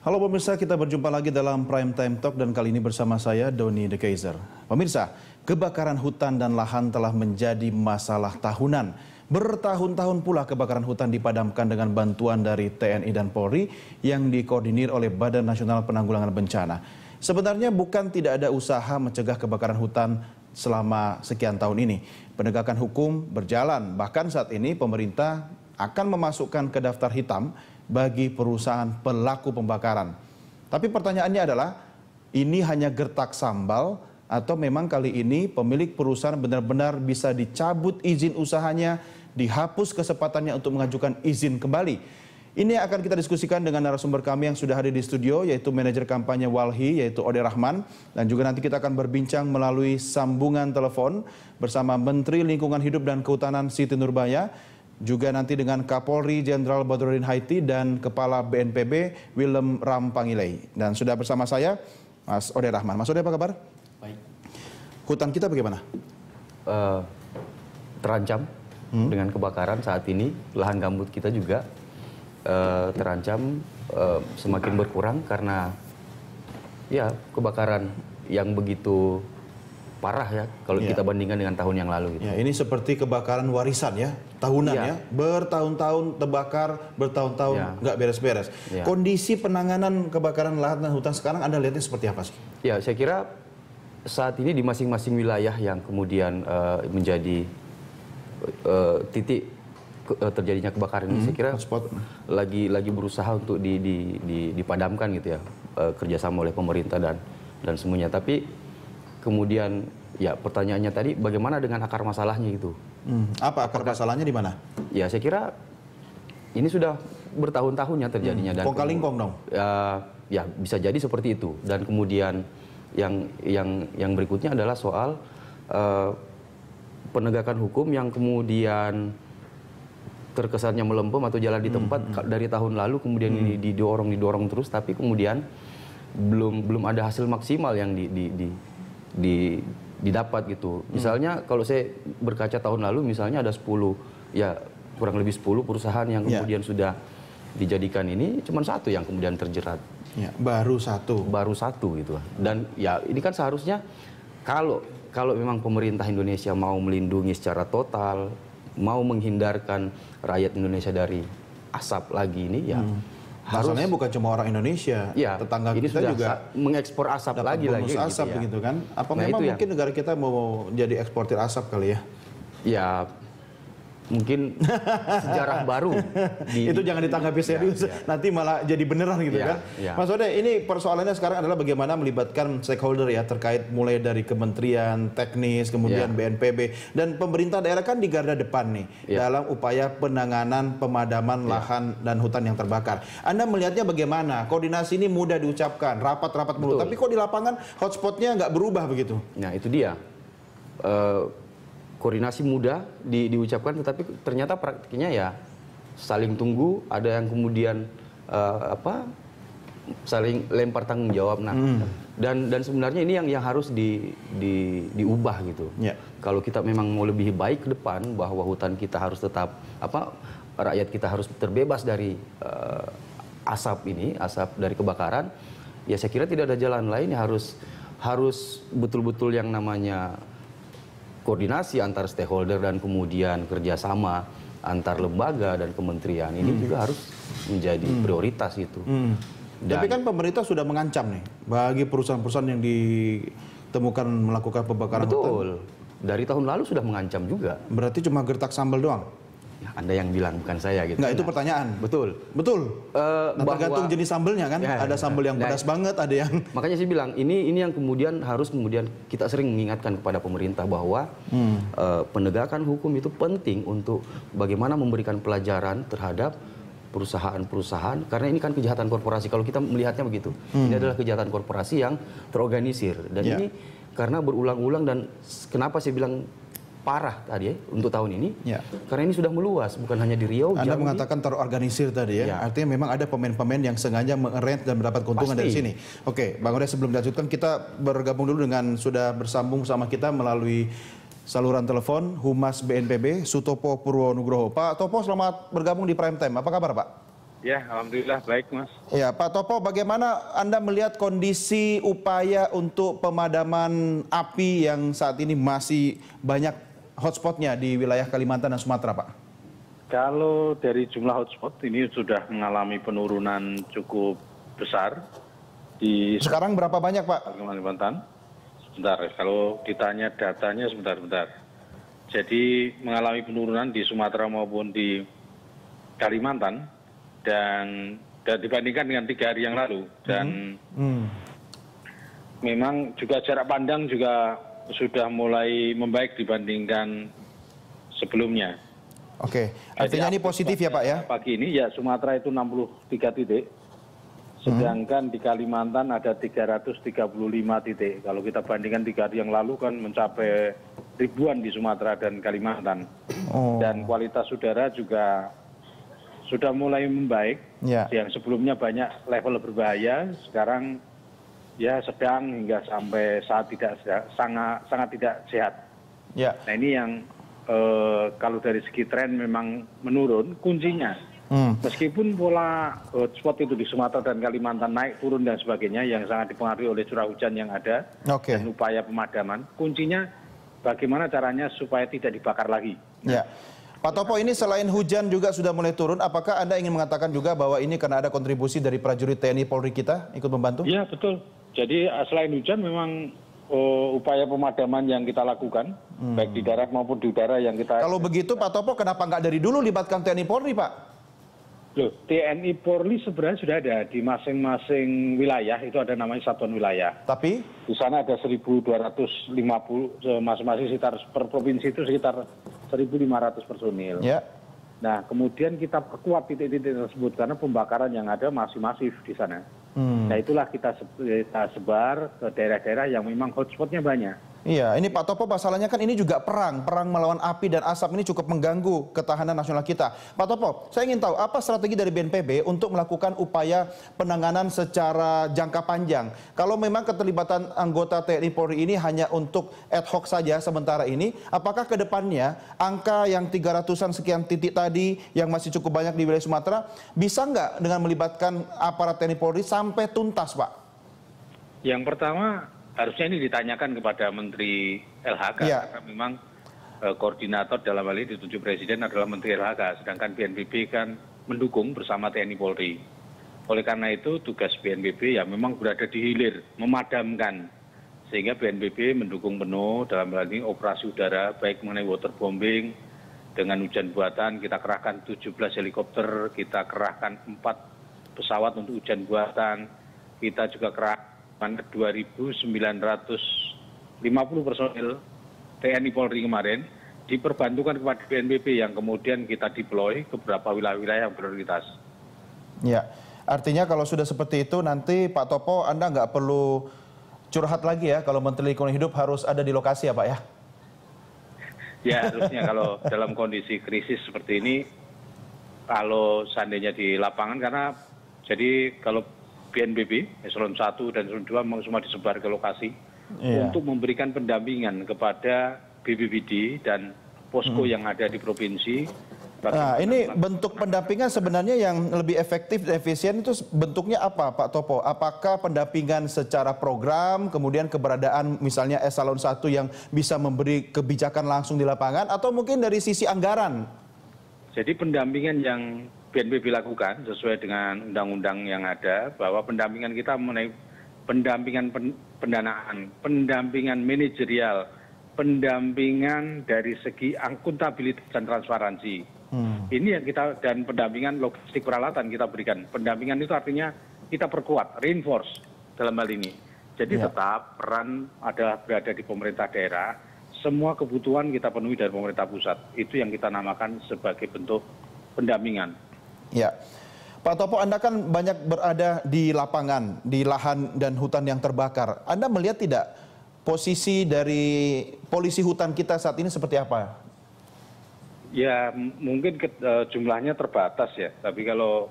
Halo pemirsa, kita berjumpa lagi dalam Prime Time Talk dan kali ini bersama saya Doni The Kaiser. Pemirsa, kebakaran hutan dan lahan telah menjadi masalah tahunan. Bertahun-tahun pula kebakaran hutan dipadamkan dengan bantuan dari TNI dan Polri yang dikoordinir oleh Badan Nasional Penanggulangan Bencana. Sebenarnya bukan tidak ada usaha mencegah kebakaran hutan selama sekian tahun ini. Penegakan hukum berjalan, bahkan saat ini pemerintah akan memasukkan ke daftar hitam bagi perusahaan pelaku pembakaran. Tapi pertanyaannya adalah, ini hanya gertak sambal atau memang kali ini pemilik perusahaan benar-benar bisa dicabut izin usahanya, dihapus kesempatannya untuk mengajukan izin kembali? Ini akan kita diskusikan dengan narasumber kami yang sudah hadir di studio, yaitu manajer kampanye Walhi, yaitu Ode Rahman. Dan juga nanti kita akan berbincang melalui sambungan telepon bersama Menteri Lingkungan Hidup dan Kehutanan Siti Nurbaya, juga nanti dengan Kapolri Jenderal Badrodin Haiti dan Kepala BNPB Willem Rampangilei. Dan sudah bersama saya Mas Ode Rahman. Mas Ode, apa kabar? Baik. Hutan kita bagaimana? Terancam dengan kebakaran saat ini. Lahan gambut kita juga terancam semakin berkurang karena ya kebakaran yang begitu parah ya kalau kita bandingkan dengan tahun yang lalu. Gitu. Ya, ini seperti kebakaran warisan ya, tahunan ya. Bertahun-tahun terbakar, bertahun-tahun nggak beres-beres. Ya. Kondisi penanganan kebakaran lahan dan hutan sekarang Anda lihatnya seperti apa sih? Ya, saya kira saat ini di masing-masing wilayah yang kemudian menjadi titik terjadinya kebakaran ini, saya kira lagi berusaha untuk dipadamkan gitu ya, kerjasama oleh pemerintah dan semuanya. Tapi kemudian ya pertanyaannya tadi, bagaimana dengan akar masalahnya gitu? Apa akar masalahnya di mana? Ya, saya kira ini sudah bertahun-tahun ya terjadinya. Dan kong-kalingkong dong? Ya bisa jadi seperti itu. Dan kemudian yang berikutnya adalah soal penegakan hukum yang kemudian terkesannya melempem atau jalan di tempat dari tahun lalu, kemudian ini didorong terus, tapi kemudian belum ada hasil maksimal yang didapat gitu. Misalnya kalau saya berkaca tahun lalu, misalnya ada 10, ya kurang lebih 10 perusahaan yang kemudian sudah dijadikan ini, cuma satu yang kemudian terjerat. Ya, baru satu gitu. Dan ya ini kan seharusnya kalau memang pemerintah Indonesia mau melindungi secara total, mau menghindarkan rakyat Indonesia dari asap lagi ini, ya masalahnya bukan cuma orang Indonesia, ya, tetangga ini kita juga mengekspor asap lagi asap gitu, ya. Begitu kan? Apa memang mungkin negara kita mau jadi eksportir asap kali ya? Ya, mungkin sejarah baru. Itu jangan ditanggapi serius, nanti malah jadi beneran gitu kan. Mas Ode, ini persoalannya sekarang adalah bagaimana melibatkan stakeholder ya, terkait mulai dari kementerian teknis, kemudian BNPB, dan pemerintah daerah kan di garda depan nih dalam upaya penanganan pemadaman lahan dan hutan yang terbakar. Anda melihatnya bagaimana? Koordinasi ini mudah diucapkan, rapat-rapat mulu, tapi kok di lapangan hotspotnya nggak berubah begitu? Nah itu dia. Koordinasi mudah diucapkan, tetapi ternyata praktiknya ya saling tunggu, ada yang kemudian saling lempar tanggung jawab. Nah, dan sebenarnya ini yang harus diubah gitu. Kalau kita memang mau lebih baik ke depan, bahwa hutan kita harus tetap rakyat kita harus terbebas dari asap dari kebakaran. Ya saya kira tidak ada jalan lain, ya harus betul-betul yang namanya koordinasi antar stakeholder dan kemudian kerjasama antar lembaga dan kementerian ini juga harus menjadi prioritas itu. Tapi kan pemerintah sudah mengancam nih bagi perusahaan-perusahaan yang ditemukan melakukan pembakaran hutan. Betul. Dari tahun lalu sudah mengancam juga. Berarti cuma gertak sambal doang? Ya, Anda yang bilang, bukan saya gitu. Nggak, itu pertanyaan. Betul. Tergantung jenis sambelnya kan. Ada sambal yang pedas banget, ada yang... Makanya saya bilang, ini yang kemudian kita sering mengingatkan kepada pemerintah bahwa penegakan hukum itu penting untuk bagaimana memberikan pelajaran terhadap perusahaan-perusahaan, karena ini kan kejahatan korporasi. Kalau kita melihatnya begitu, ini adalah kejahatan korporasi yang terorganisir. Dan ini karena berulang-ulang, dan kenapa saya bilang parah tadi ya untuk tahun ini, karena ini sudah meluas, bukan hanya di Riau. Anda mengatakan terorganisir tadi ya, artinya memang ada pemain-pemain yang sengaja mengerent dan mendapat keuntungan dari sini. Oke, Bang Ode, sebelum dilanjutkan kita bergabung dulu dengan, sudah bersambung sama kita melalui saluran telepon Humas BNPB Sutopo Purwonugroho. Pak Topo, selamat bergabung di Prime Time. Apa kabar, Pak? Ya, alhamdulillah baik, Mas. Ya, Pak Topo, bagaimana Anda melihat kondisi upaya untuk pemadaman api yang saat ini masih banyak hotspotnya di wilayah Kalimantan dan Sumatera, Pak? Kalau dari jumlah hotspot ini sudah mengalami penurunan cukup besar di Sekarang berapa banyak, Pak? Kalimantan. Sebentar, kalau ditanya datanya sebentar. Jadi mengalami penurunan di Sumatera maupun di Kalimantan dan dibandingkan dengan 3 hari yang lalu. Dan memang juga jarak pandang juga sudah mulai membaik dibandingkan sebelumnya. Oke, artinya ini positif ya, Pak ya? Pagi ini ya Sumatera itu 63 titik, sedangkan di Kalimantan ada 335 titik. Kalau kita bandingkan 3 hari yang lalu kan mencapai ribuan di Sumatera dan Kalimantan. Dan kualitas udara juga sudah mulai membaik. Ya. Yang sebelumnya banyak level berbahaya, sekarang ya sedang hingga sampai sangat tidak sehat. Ya. Nah ini yang kalau dari segi tren memang menurun, kuncinya meskipun pola hotspot itu di Sumatera dan Kalimantan naik turun dan sebagainya yang sangat dipengaruhi oleh curah hujan yang ada dan upaya pemadaman, kuncinya bagaimana caranya supaya tidak dibakar lagi. Ya. Pak Topo, ini selain hujan juga sudah mulai turun, apakah Anda ingin mengatakan juga bahwa ini karena ada kontribusi dari prajurit TNI Polri kita ikut membantu? Iya betul. Jadi selain hujan memang upaya pemadaman yang kita lakukan, baik di darat maupun di udara yang kita... Kalau begitu Pak Topo, kenapa nggak dari dulu libatkan TNI Polri, Pak? Loh, TNI Polri sebenarnya sudah ada di masing-masing wilayah, itu ada namanya satuan wilayah. Tapi? Di sana ada 1.250, masing-masing sekitar per provinsi itu sekitar 1.500 personil. Ya. Nah, kemudian kita perkuat titik-titik tersebut karena pembakaran yang ada masih masif di sana. Nah, itulah kita sebar ke daerah-daerah yang memang hotspotnya banyak. Iya, ini Pak Topo masalahnya kan ini juga perang melawan api dan asap ini cukup mengganggu ketahanan nasional kita. Pak Topo, saya ingin tahu apa strategi dari BNPB untuk melakukan upaya penanganan secara jangka panjang. Kalau memang keterlibatan anggota TNI Polri ini hanya untuk ad hoc saja sementara ini, apakah ke depannya angka yang 300-an sekian titik tadi yang masih cukup banyak di wilayah Sumatera bisa nggak dengan melibatkan aparat TNI Polri sampai tuntas, Pak? Yang pertama, harusnya ini ditanyakan kepada Menteri LHK, karena memang koordinator dalam hal ini ditunjuk Presiden adalah Menteri LHK, sedangkan BNPB kan mendukung bersama TNI Polri. Oleh karena itu tugas BNPB ya memang berada di hilir, memadamkan. Sehingga BNPB mendukung penuh dalam hal ini operasi udara, baik mengenai waterbombing, dengan hujan buatan, kita kerahkan 17 helikopter, kita kerahkan 4 pesawat untuk hujan buatan, kita juga kerahkan 2.950 personil TNI Polri kemarin diperbantukan kepada BNPB yang kemudian kita deploy ke beberapa wilayah-wilayah yang prioritas. Ya, artinya kalau sudah seperti itu nanti Pak Topo Anda nggak perlu curhat lagi ya kalau Menteri Lingkungan Hidup harus ada di lokasi ya Pak ya? Ya harusnya kalau dalam kondisi krisis seperti ini, kalau seandainya di lapangan karena jadi kalau BNPB, eselon 1 dan eselon 2 memang semua disebar ke lokasi untuk memberikan pendampingan kepada BPBD dan posko yang ada di provinsi. Nah, ini bentuk pendampingan sebenarnya yang lebih efektif dan efisien itu bentuknya apa, Pak Topo? Apakah pendampingan secara program, kemudian keberadaan misalnya eselon 1 yang bisa memberi kebijakan langsung di lapangan, atau mungkin dari sisi anggaran? Jadi pendampingan yang BNPB lakukan sesuai dengan undang-undang yang ada, bahwa pendampingan kita mengenai pendampingan pendanaan, pendampingan manajerial, pendampingan dari segi akuntabilitas dan transparansi. Ini yang kita, dan pendampingan logistik peralatan kita berikan. Pendampingan itu artinya kita perkuat, reinforce dalam hal ini. Jadi tetap peran adalah berada di pemerintah daerah, semua kebutuhan kita penuhi dari pemerintah pusat. Itu yang kita namakan sebagai bentuk pendampingan. Ya, Pak Topo, Anda kan banyak berada di lapangan, di lahan dan hutan yang terbakar. Anda melihat tidak posisi dari polisi hutan kita saat ini seperti apa? Ya, mungkin jumlahnya terbatas ya. Tapi kalau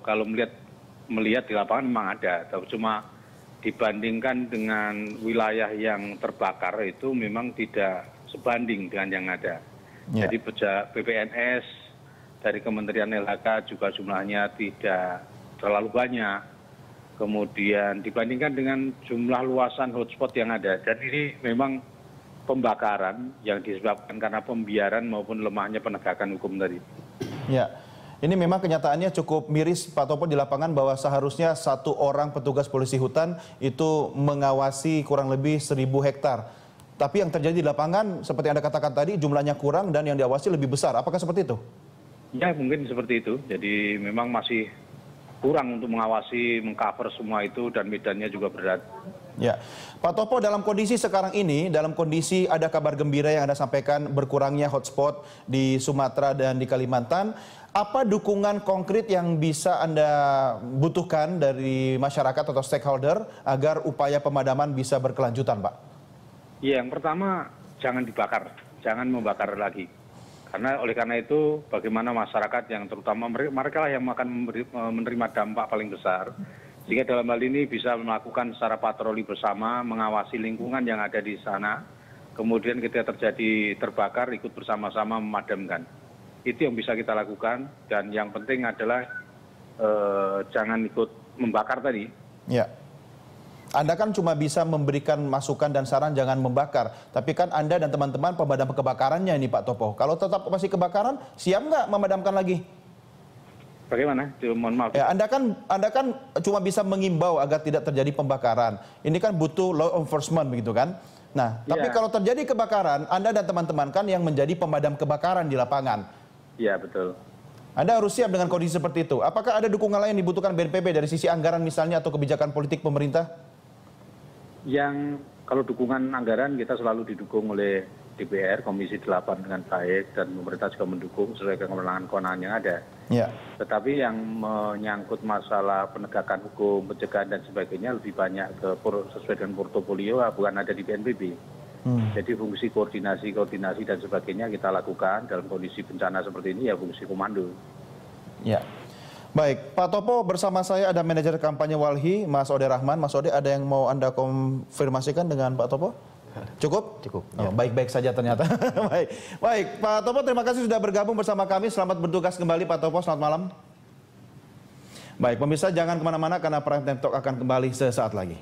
melihat di lapangan memang ada. Tapi cuma dibandingkan dengan wilayah yang terbakar itu memang tidak sebanding dengan yang ada. Jadi PPNS dari Kementerian LHK juga jumlahnya tidak terlalu banyak. Kemudian dibandingkan dengan jumlah luasan hotspot yang ada. Dan ini memang pembakaran yang disebabkan karena pembiaran maupun lemahnya penegakan hukum tadi. Ya, ini memang kenyataannya cukup miris Pak Topo di lapangan bahwa seharusnya 1 orang petugas polisi hutan itu mengawasi kurang lebih 1.000 hektar. Tapi yang terjadi di lapangan seperti Anda katakan tadi jumlahnya kurang dan yang diawasi lebih besar. Apakah seperti itu? Ya mungkin seperti itu. Jadi memang masih kurang untuk mengawasi, mengcover semua itu dan medannya juga berat. Ya, Pak Topo dalam kondisi sekarang ini, dalam kondisi ada kabar gembira yang Anda sampaikan berkurangnya hotspot di Sumatera dan di Kalimantan, apa dukungan konkret yang bisa Anda butuhkan dari masyarakat atau stakeholder agar upaya pemadaman bisa berkelanjutan, Pak? Ya, yang pertama jangan dibakar, jangan membakar lagi. Oleh karena itu bagaimana masyarakat yang terutama mereka lah yang akan menerima dampak paling besar. Sehingga dalam hal ini bisa melakukan secara patroli bersama, mengawasi lingkungan yang ada di sana. Kemudian ketika terjadi terbakar ikut bersama-sama memadamkan. Itu yang bisa kita lakukan dan yang penting adalah jangan ikut membakar tadi. Ya. Anda kan cuma bisa memberikan masukan dan saran jangan membakar. Tapi kan Anda dan teman-teman pemadam kebakarannya ini Pak Topo. Kalau tetap masih kebakaran, siap nggak memadamkan lagi? Bagaimana? Mohon maaf. Ya, Anda kan cuma bisa mengimbau agar tidak terjadi pembakaran. Ini kan butuh law enforcement begitu kan? Nah, tapi kalau terjadi kebakaran, Anda dan teman-teman kan yang menjadi pemadam kebakaran di lapangan. Iya, betul. Anda harus siap dengan kondisi seperti itu. Apakah ada dukungan lain yang dibutuhkan BNPB dari sisi anggaran misalnya atau kebijakan politik pemerintah? Yang kalau dukungan anggaran kita selalu didukung oleh DPR, Komisi 8 dengan baik dan pemerintah juga mendukung sesuai dengan kewenangan yang ada. Ya. Tetapi yang menyangkut masalah penegakan hukum, pencegahan dan sebagainya lebih banyak sesuai dengan portofolio bukan ada di BNPB. Jadi fungsi koordinasi dan sebagainya kita lakukan dalam kondisi bencana seperti ini ya fungsi komando. Ya. Baik, Pak Topo bersama saya ada manajer kampanye Walhi, Mas Ode Rahman. Mas Ode, ada yang mau Anda konfirmasikan dengan Pak Topo? Cukup? Cukup. Oh, baik-baik saja ternyata. Baik, Pak Topo terima kasih sudah bergabung bersama kami. Selamat bertugas kembali Pak Topo, selamat malam. Baik, pemirsa jangan kemana-mana karena Prime Time Talk akan kembali sesaat lagi.